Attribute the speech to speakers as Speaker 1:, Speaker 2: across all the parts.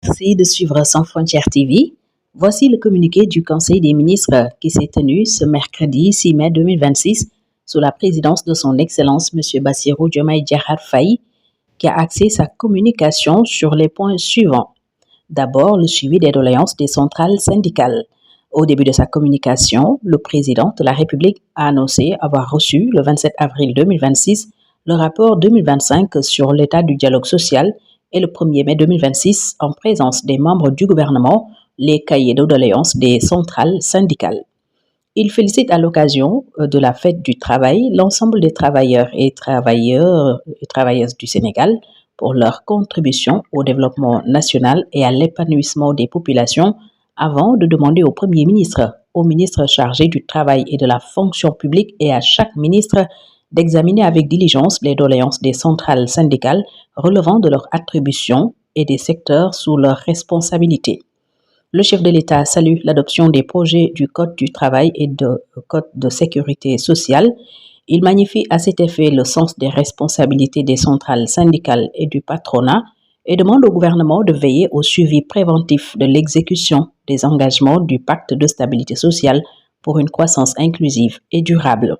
Speaker 1: Merci de suivre Sans Frontières TV. Voici le communiqué du Conseil des ministres qui s'est tenu ce mercredi 6 mai 2026 sous la présidence de son Excellence M. Bassirou Diomaye Diakhar Faye, qui a axé sa communication sur les points suivants. D'abord, le suivi des doléances des centrales syndicales. Au début de sa communication, le président de la République a annoncé avoir reçu le 27 avril 2026 le rapport 2025 sur l'état du dialogue social et le 1er mai 2026, en présence des membres du gouvernement, les cahiers de doléances des centrales syndicales. Il félicite à l'occasion de la fête du travail l'ensemble des travailleurs et travailleuses du Sénégal pour leur contribution au développement national et à l'épanouissement des populations, avant de demander au Premier ministre, au ministre chargé du Travail et de la fonction publique et à chaque ministre d'examiner avec diligence les doléances des centrales syndicales relevant de leur attribution et des secteurs sous leur responsabilité. Le chef de l'État salue l'adoption des projets du Code du travail et du Code de sécurité sociale. Il magnifie à cet effet le sens des responsabilités des centrales syndicales et du patronat et demande au gouvernement de veiller au suivi préventif de l'exécution des engagements du Pacte de stabilité sociale pour une croissance inclusive et durable.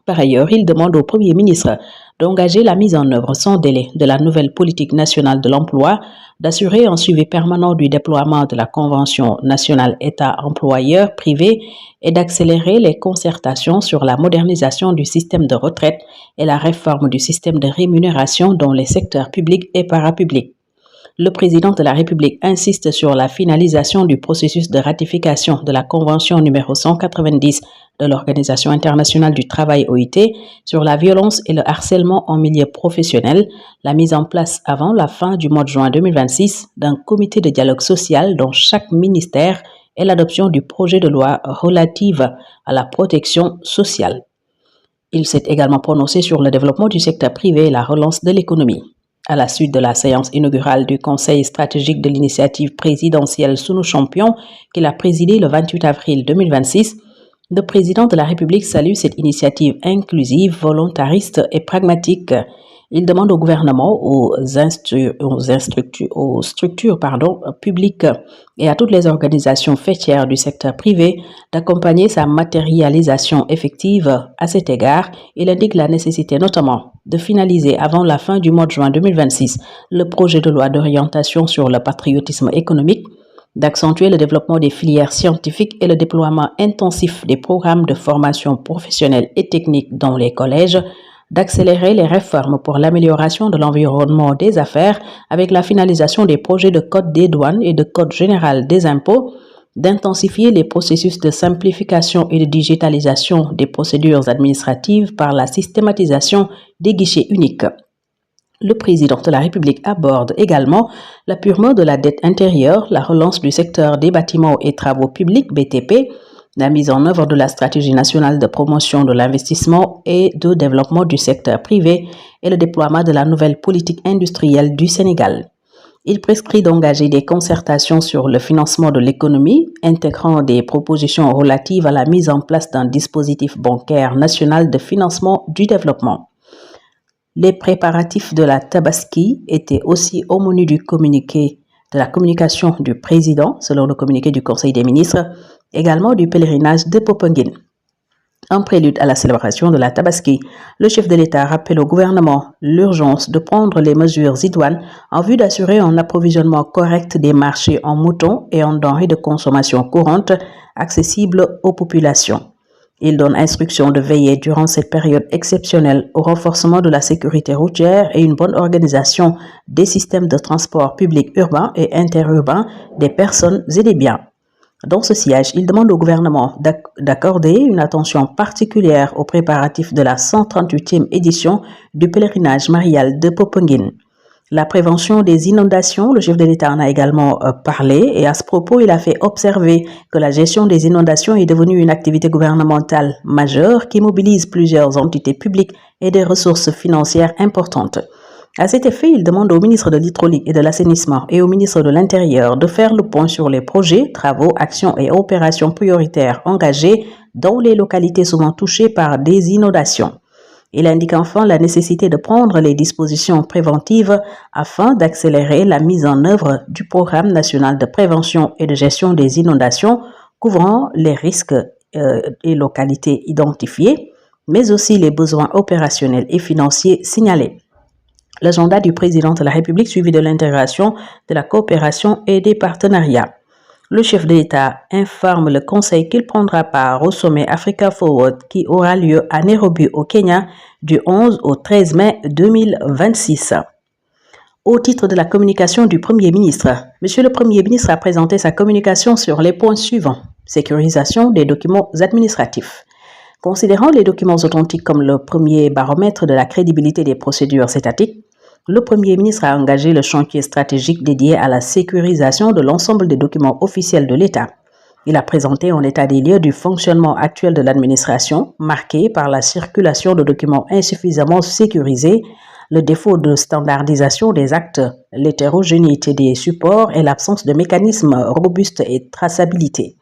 Speaker 1: Par ailleurs, il demande au Premier ministre d'engager la mise en œuvre sans délai de la nouvelle politique nationale de l'emploi, d'assurer un suivi permanent du déploiement de la Convention nationale État-employeur privé et d'accélérer les concertations sur la modernisation du système de retraite et la réforme du système de rémunération dans les secteurs publics et parapublics. Le président de la République insiste sur la finalisation du processus de ratification de la Convention numéro 190 de l'Organisation internationale du travail OIT sur la violence et le harcèlement en milieu professionnel, la mise en place avant la fin du mois de juin 2026 d'un comité de dialogue social dans chaque ministère et l'adoption du projet de loi relative à la protection sociale. Il s'est également prononcé sur le développement du secteur privé et la relance de l'économie. À la suite de la séance inaugurale du Conseil stratégique de l'initiative présidentielle Sous nos champions, qu'il a présidé le 28 avril 2026, le président de la République salue cette initiative inclusive, volontariste et pragmatique. Il demande au gouvernement, aux structures publiques et à toutes les organisations faîtières du secteur privé d'accompagner sa matérialisation effective. À cet égard, il indique la nécessité notamment de finaliser avant la fin du mois de juin 2026 le projet de loi d'orientation sur le patriotisme économique, d'accentuer le développement des filières scientifiques et le déploiement intensif des programmes de formation professionnelle et technique dans les collèges, d'accélérer les réformes pour l'amélioration de l'environnement des affaires avec la finalisation des projets de code des douanes et de code général des impôts, d'intensifier les processus de simplification et de digitalisation des procédures administratives par la systématisation des guichets uniques. Le président de la République aborde également l'apurement de la dette intérieure, la relance du secteur des bâtiments et travaux publics BTP, la mise en œuvre de la stratégie nationale de promotion de l'investissement et de développement du secteur privé et le déploiement de la nouvelle politique industrielle du Sénégal. Il prescrit d'engager des concertations sur le financement de l'économie, intégrant des propositions relatives à la mise en place d'un dispositif bancaire national de financement du développement. Les préparatifs de la Tabaski étaient aussi au menu du communiqué de la communication du président, selon le communiqué du Conseil des ministres, également du pèlerinage de Popenguine. En prélude à la célébration de la Tabaski, le chef de l'État rappelle au gouvernement l'urgence de prendre les mesures idoines en vue d'assurer un approvisionnement correct des marchés en moutons et en denrées de consommation courante accessibles aux populations. Il donne instruction de veiller durant cette période exceptionnelle au renforcement de la sécurité routière et une bonne organisation des systèmes de transport public urbain et interurbain des personnes et des biens. Dans ce siège, il demande au gouvernement d'accorder une attention particulière aux préparatifs de la 138e édition du pèlerinage marial de Popenguine. La prévention des inondations, le chef de l'État en a également parlé et à ce propos, il a fait observer que la gestion des inondations est devenue une activité gouvernementale majeure qui mobilise plusieurs entités publiques et des ressources financières importantes. À cet effet, il demande au ministre de l'Hydraulique et de l'Assainissement et au ministre de l'Intérieur de faire le point sur les projets, travaux, actions et opérations prioritaires engagés dans les localités souvent touchées par des inondations. Il indique enfin la nécessité de prendre les dispositions préventives afin d'accélérer la mise en œuvre du programme national de prévention et de gestion des inondations couvrant les risques et localités identifiées, mais aussi les besoins opérationnels et financiers signalés. L'agenda du président de la République suivi de l'intégration, de la coopération et des partenariats. Le chef de l'État informe le Conseil qu'il prendra part au sommet Africa Forward qui aura lieu à Nairobi au Kenya du 11 au 13 mai 2026. Au titre de la communication du Premier ministre, M. le Premier ministre a présenté sa communication sur les points suivants. Sécurisation des documents administratifs. Considérant les documents authentiques comme le premier baromètre de la crédibilité des procédures étatiques, le Premier ministre a engagé le chantier stratégique dédié à la sécurisation de l'ensemble des documents officiels de l'État. Il a présenté un état des lieux du fonctionnement actuel de l'administration, marqué par la circulation de documents insuffisamment sécurisés, le défaut de standardisation des actes, l'hétérogénéité des supports et l'absence de mécanismes robustes et de traçabilité.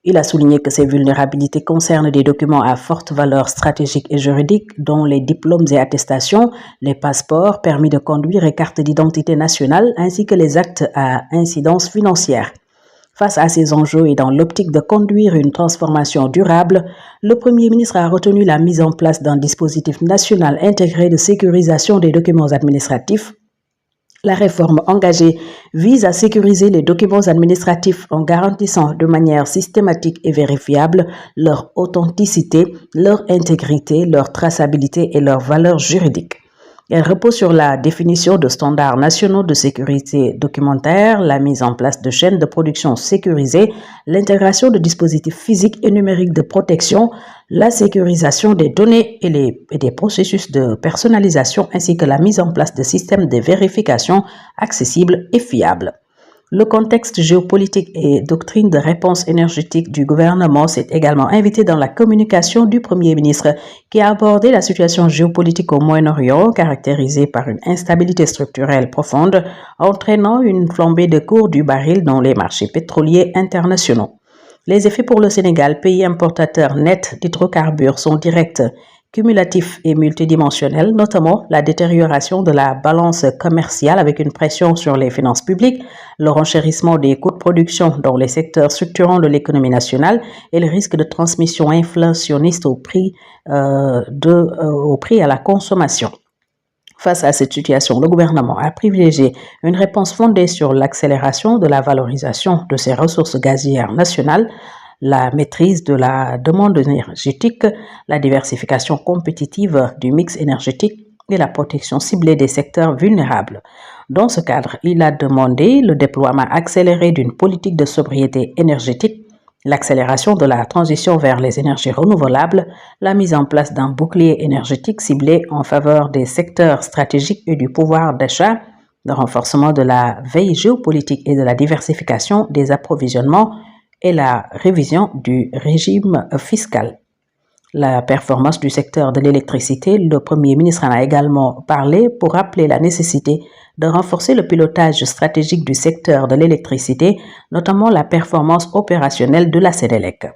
Speaker 1: Il a souligné que ces vulnérabilités concernent des documents à forte valeur stratégique et juridique, dont les diplômes et attestations, les passeports, permis de conduire et cartes d'identité nationale, ainsi que les actes à incidence financière. Face à ces enjeux et dans l'optique de conduire une transformation durable, le Premier ministre a retenu la mise en place d'un dispositif national intégré de sécurisation des documents administratifs. La réforme engagée vise à sécuriser les documents administratifs en garantissant de manière systématique et vérifiable leur authenticité, leur intégrité, leur traçabilité et leur valeur juridique. Elle repose sur la définition de standards nationaux de sécurité documentaire, la mise en place de chaînes de production sécurisées, l'intégration de dispositifs physiques et numériques de protection, la sécurisation des données et des processus de personnalisation, ainsi que la mise en place de systèmes de vérification accessibles et fiables. Le contexte géopolitique et doctrine de réponse énergétique du gouvernement s'est également invité dans la communication du Premier ministre qui a abordé la situation géopolitique au Moyen-Orient caractérisée par une instabilité structurelle profonde entraînant une flambée de cours du baril dans les marchés pétroliers internationaux. Les effets pour le Sénégal, pays importateur net d'hydrocarbures, sont directs, cumulatifs et multidimensionnels, notamment la détérioration de la balance commerciale avec une pression sur les finances publiques, le renchérissement des coûts de production dans les secteurs structurants de l'économie nationale et le risque de transmission inflationniste au prix à la consommation. Face à cette situation, le gouvernement a privilégié une réponse fondée sur l'accélération de la valorisation de ses ressources gazières nationales, la maîtrise de la demande énergétique, la diversification compétitive du mix énergétique et la protection ciblée des secteurs vulnérables. Dans ce cadre, il a demandé le déploiement accéléré d'une politique de sobriété énergétique, l'accélération de la transition vers les énergies renouvelables, la mise en place d'un bouclier énergétique ciblé en faveur des secteurs stratégiques et du pouvoir d'achat, le renforcement de la veille géopolitique et de la diversification des approvisionnements et la révision du régime fiscal. La performance du secteur de l'électricité, le Premier ministre en a également parlé pour rappeler la nécessité de renforcer le pilotage stratégique du secteur de l'électricité, notamment la performance opérationnelle de la Sénélec.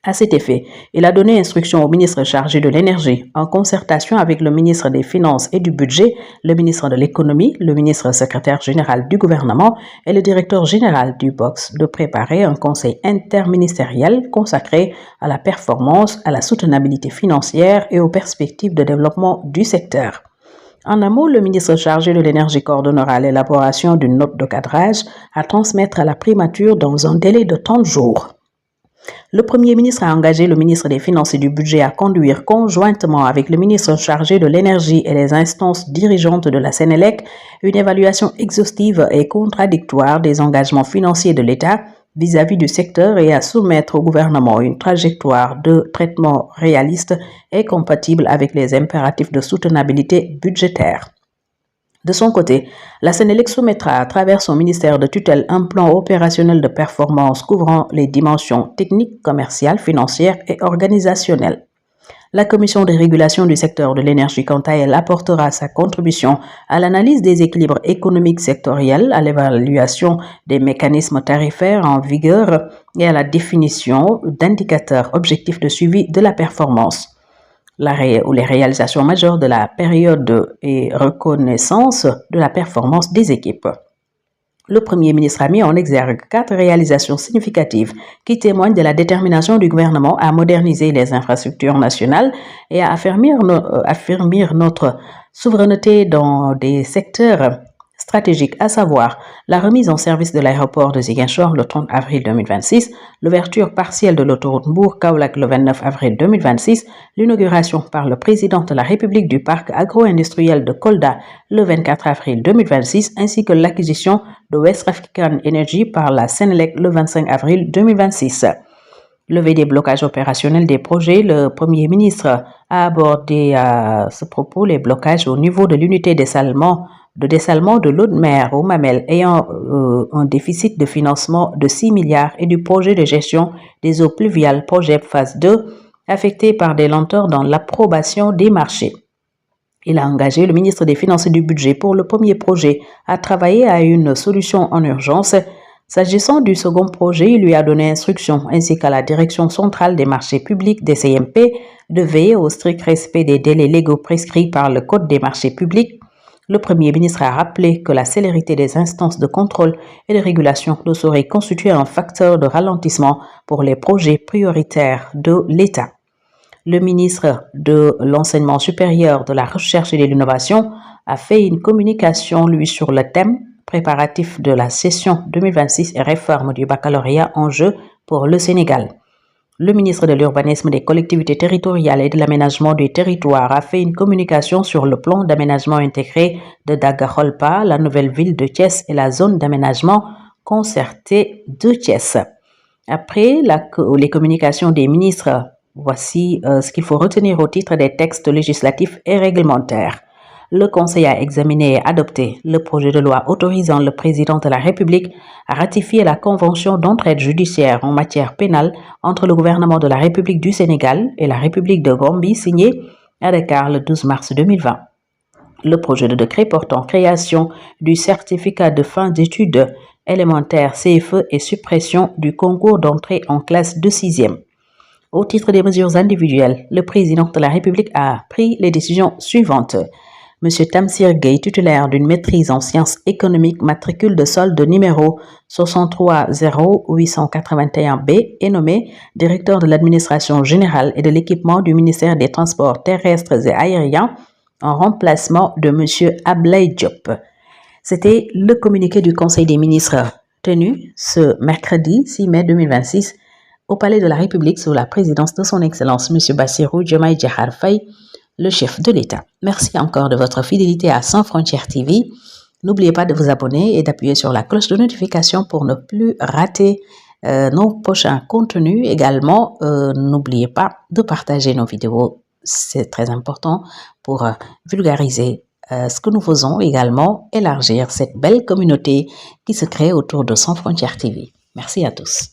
Speaker 1: À cet effet, il a donné instruction au ministre chargé de l'énergie, en concertation avec le ministre des Finances et du Budget, le ministre de l'Économie, le ministre secrétaire général du gouvernement et le directeur général du BOX, de préparer un conseil interministériel consacré à la performance, à la soutenabilité financière et aux perspectives de développement du secteur. En amont, le ministre chargé de l'énergie coordonnera l'élaboration d'une note de cadrage à transmettre à la primature dans un délai de 30 jours. Le Premier ministre a engagé le ministre des Finances et du Budget à conduire conjointement avec le ministre chargé de l'Énergie et les instances dirigeantes de la Sénélec une évaluation exhaustive et contradictoire des engagements financiers de l'État vis-à-vis du secteur et à soumettre au gouvernement une trajectoire de traitement réaliste et compatible avec les impératifs de soutenabilité budgétaire. De son côté, la Sénélec soumettra à travers son ministère de tutelle un plan opérationnel de performance couvrant les dimensions techniques, commerciales, financières et organisationnelles. La Commission de régulation du secteur de l'énergie, quant à elle, apportera sa contribution à l'analyse des équilibres économiques sectoriels, à l'évaluation des mécanismes tarifaires en vigueur et à la définition d'indicateurs objectifs de suivi de la performance. Les réalisations majeures de la période et reconnaissance de la performance des équipes. Le Premier ministre a mis en exergue 4 réalisations significatives qui témoignent de la détermination du gouvernement à moderniser les infrastructures nationales et à affermir notre souveraineté dans des secteurs stratégiques, à savoir la remise en service de l'aéroport de Ziguinchor le 30 avril 2026, l'ouverture partielle de l'autoroute Mbour-Kaolack le 29 avril 2026, l'inauguration par le président de la République du parc agro-industriel de Kolda le 24 avril 2026, ainsi que l'acquisition de West African Energy par la Senelec le 25 avril 2026. Levée des blocages opérationnels des projets, le Premier ministre a abordé à ce propos les blocages au niveau de l'unité de dessalement de l'eau de mer au Mamel ayant un déficit de financement de 6 milliards et du projet de gestion des eaux pluviales projet phase 2 affecté par des lenteurs dans l'approbation des marchés. Il a engagé le ministre des Finances et du Budget pour le premier projet à travailler à une solution en urgence. S'agissant du second projet, il lui a donné instruction, ainsi qu'à la Direction centrale des marchés publics des CMP, de veiller au strict respect des délais légaux prescrits par le Code des marchés publics. Le Premier ministre a rappelé que la célérité des instances de contrôle et de régulation ne saurait constituer un facteur de ralentissement pour les projets prioritaires de l'État. Le ministre de l'Enseignement supérieur, de la Recherche et de l'Innovation a fait une communication, lui, sur le thème préparatif de la session 2026 et réforme du baccalauréat en jeu pour le Sénégal. Le ministre de l'Urbanisme, des Collectivités territoriales et de l'Aménagement du territoire a fait une communication sur le plan d'aménagement intégré de Daga-Kholpa, la nouvelle ville de Thiès et la zone d'aménagement concerté de Thiès. Après les communications des ministres, voici ce qu'il faut retenir au titre des textes législatifs et réglementaires. Le Conseil a examiné et adopté le projet de loi autorisant le président de la République à ratifier la convention d'entraide judiciaire en matière pénale entre le gouvernement de la République du Sénégal et la République de Gambie signée à Dakar le 12 mars 2020. Le projet de décret portant création du certificat de fin d'études élémentaires CFE et suppression du concours d'entrée en classe de 6e. Au titre des mesures individuelles, le président de la République a pris les décisions suivantes. M. Tamsir Gueye, titulaire d'une maîtrise en sciences économiques, matricule de solde numéro 630-881B, est nommé directeur de l'administration générale et de l'équipement du ministère des Transports terrestres et aériens en remplacement de M. Ablaye Diop. C'était le communiqué du Conseil des ministres tenu ce mercredi 6 mai 2026 au Palais de la République sous la présidence de son Excellence M. Bassirou Diomaye Diakhar Faye, le chef de l'État. Merci encore de votre fidélité à Sans Frontières TV. N'oubliez pas de vous abonner et d'appuyer sur la cloche de notification pour ne plus rater nos prochains contenus. Également, n'oubliez pas de partager nos vidéos. C'est très important pour vulgariser ce que nous faisons, également élargir cette belle communauté qui se crée autour de Sans Frontières TV. Merci à tous.